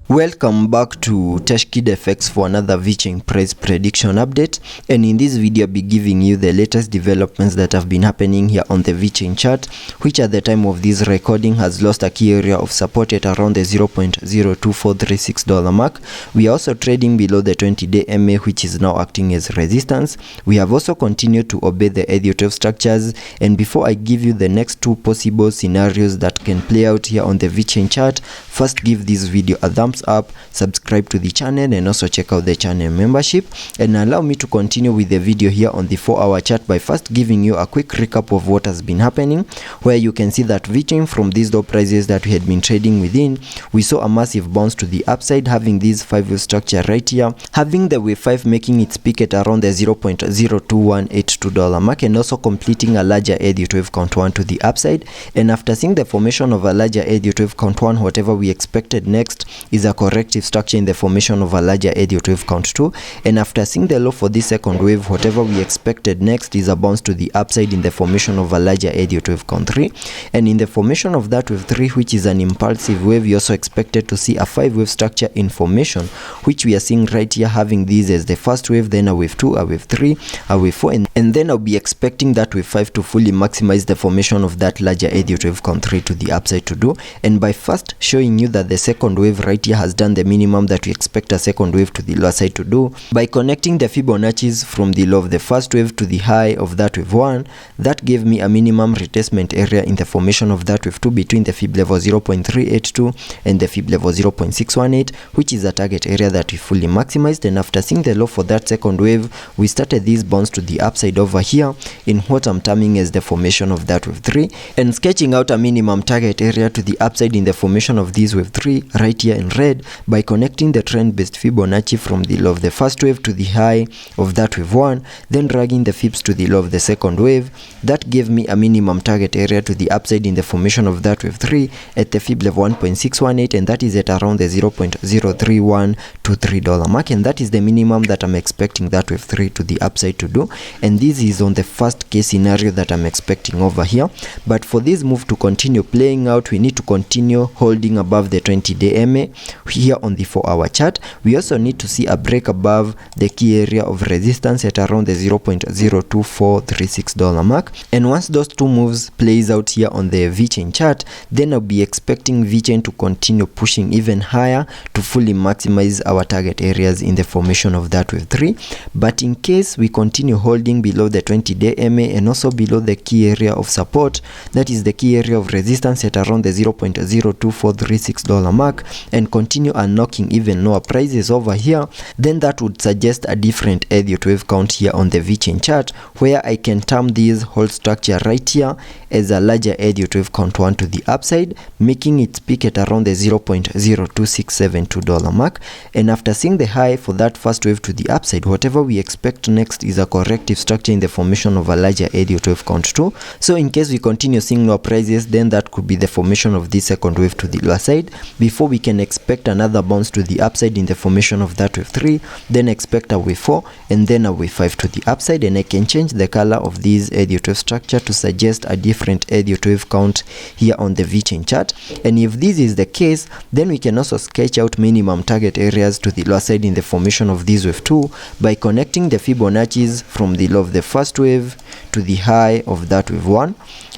Welcome back to Teshkid FX for another Vechain price prediction update, and in this video I'll be giving you the latest developments that have been happening here on the Vechain chart, which at the time of this recording has lost a key area of support at around the $0.02436 mark. We are also trading below the 20-day MA, which is now acting as resistance. We have also continued to obey the Elliot structures, and before I give you the next two possible scenarios that can play out here on the Vechain chart, first give this video a thumbs up, subscribe to the channel, and also check out the channel membership. And allow me to continue with the video here on the 4-hour chart by first giving you a quick recap of what has been happening, where you can see that Vechain, from these low prices that we had been trading within, we saw a massive bounce to the upside, having this 5-wave structure right here, having the wave 5 making its peak at around the $0.02182 mark, and also completing a larger Elliott wave count 1 to the upside. And after seeing the formation of a larger Elliott wave count 1, whatever we expected next is a corrective structure in the formation of a larger Elliott wave count 2, and after seeing the low for this second wave, whatever we expected next is a bounce to the upside in the formation of a larger Elliott wave count 3, and in the formation of that wave 3, which is an impulsive wave, we also expected to see a 5-wave structure in formation, which we are seeing right here, having these as the first wave, then a wave 2, a wave 3, a wave 4, and then I'll be expecting that wave 5 to fully maximize the formation of that larger Elliott wave count 3 to the upside to do. And by first showing you that the second wave right here has done the minimum that we expect a second wave to the lower side to do, by connecting the Fibonacci's from the low of the first wave to the high of that wave 1, that gave me a minimum retracement area in the formation of that wave 2 between the fib level 0.382 and the fib level 0.618, which is a target area that we fully maximized. And after seeing the low for that second wave, we started this bounce to the upside over here in what I'm terming as the formation of that wave 3, and sketching out a minimum target area to the upside in the formation of this wave 3 right here in red, by connecting the trend-based Fibonacci from the low of the first wave to the high of that wave 1, then dragging the fibs to the low of the second wave. That gave me a minimum target area to the upside in the formation of that wave 3 at the fib level 1.618, and that is at around the $0.03123 mark, and that is the minimum that I'm expecting that wave 3 to the upside to do. And this is on the first case scenario that I'm expecting over here. But for this move to continue playing out, we need to continue holding above the 20-day MA here on the 4-hour chart. We also need to see a break above the key area of resistance at around the $0.02436 mark. And once those two moves plays out here on the Vechain chart, then I'll be expecting Vechain to continue pushing even higher to fully maximize our target areas in the formation of that wave 3. But in case we continue holding below the 20-day MA and also below the key area of support, that is the key area of resistance at around the $0.02436 mark, and continue unlocking even lower prices over here, then that would suggest a different Elliott wave count here on the Vechain chart, where I can term this whole structure right here as a larger Elliott wave count 1 to the upside, making its peak at around the $0.02672 mark. And after seeing the high for that first wave to the upside, whatever we expect next is a corrective structure in the formation of a larger Elliott wave count 2. So in case we continue seeing lower prices, then that could be the formation of this second wave to the lower side before we can expect another bounce to the upside in the formation of that wave 3, then expect a wave 4, and then a wave 5 to the upside. And I can change the color of this Elliott wave structure to suggest a different Elliott wave count here on the Vechain chart. And if this is the case, then we can also sketch out minimum target areas to the lower side in the formation of this wave 2 by connecting the Fibonacci's from the low of the first wave to the high of that wave 1,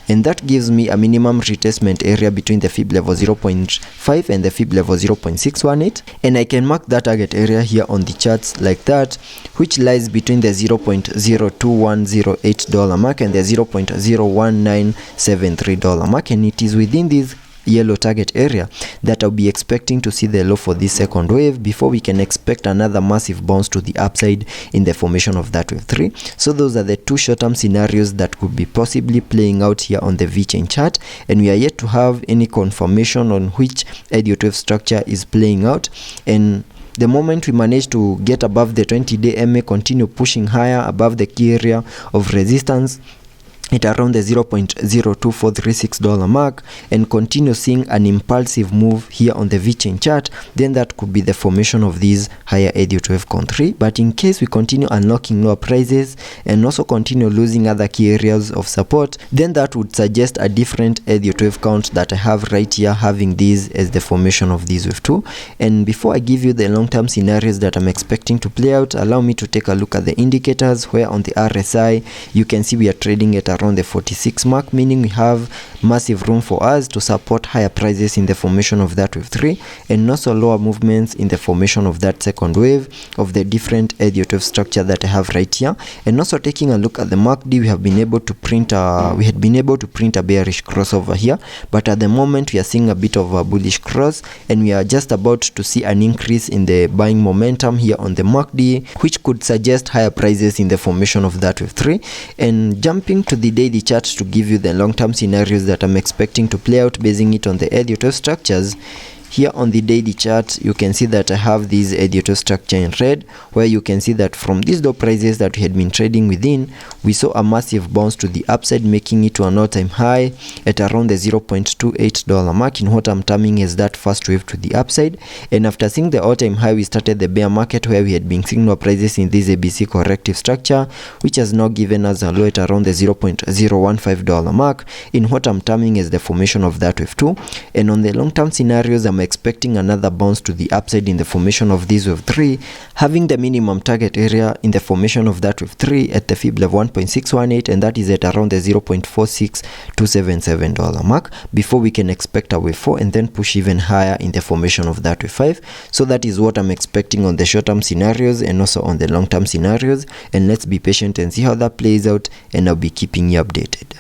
and that gives me a minimum retracement area between the fib level 0.5 and the fib level 0.618, and I can mark that target area here on the charts like that, which lies between the $0.02108 mark and the $0.01973 mark, and it is within this yellow target area that I'll be expecting to see the low for this second wave before we can expect another massive bounce to the upside in the formation of that wave 3. So those are the two short-term scenarios that could be possibly playing out here on the Vechain chart, and we are yet to have any confirmation on which Elliott wave structure is playing out. And the moment we manage to get above the 20-day MA, continue pushing higher above the key area of resistance, at around the $0.02436 mark and continue seeing an impulsive move here on the Vechain chart, then that could be the formation of these higher Elliot wave count 3. But in case we continue unlocking lower prices and also continue losing other key areas of support, then that would suggest a different Elliot wave count that I have right here, having these as the formation of these wave 2. And before I give you the long-term scenarios that I'm expecting to play out, allow me to take a look at the indicators, where on the RSI you can see we are trading at around the 46 mark, meaning we have massive room for us to support higher prices in the formation of that wave 3 and also lower movements in the formation of that second wave of the different Elliot wave structure that I have right here. And also taking a look at the MACD, we had been able to print a bearish crossover here, but at the moment we are seeing a bit of a bullish cross, and we are just about to see an increase in the buying momentum here on the MACD, which could suggest higher prices in the formation of that wave 3. And jumping to the daily chart to give you the long-term scenarios that I'm expecting to play out, basing it on the Elliot wave structures. Here on the daily chart, you can see that I have this Elliot wave structure in red, where you can see that from these low prices that we had been trading within, we saw a massive bounce to the upside, making it to an all-time high at around the $0.28 mark in what I'm terming as that first wave to the upside. And after seeing the all-time high, we started the bear market, where we had been seeing low prices in this ABC corrective structure, which has now given us a low at around the $0.015 mark in what I'm terming as the formation of that wave 2. And on the long-term scenarios, I'm expecting another bounce to the upside in the formation of this wave 3, having the minimum target area in the formation of that wave 3 at the fib level 1.618, and that is at around the $0.46277 mark, before we can expect a wave 4 and then push even higher in the formation of that wave 5. So that is what I'm expecting on the short-term scenarios and also on the long-term scenarios, and let's be patient and see how that plays out, and I'll be keeping you updated.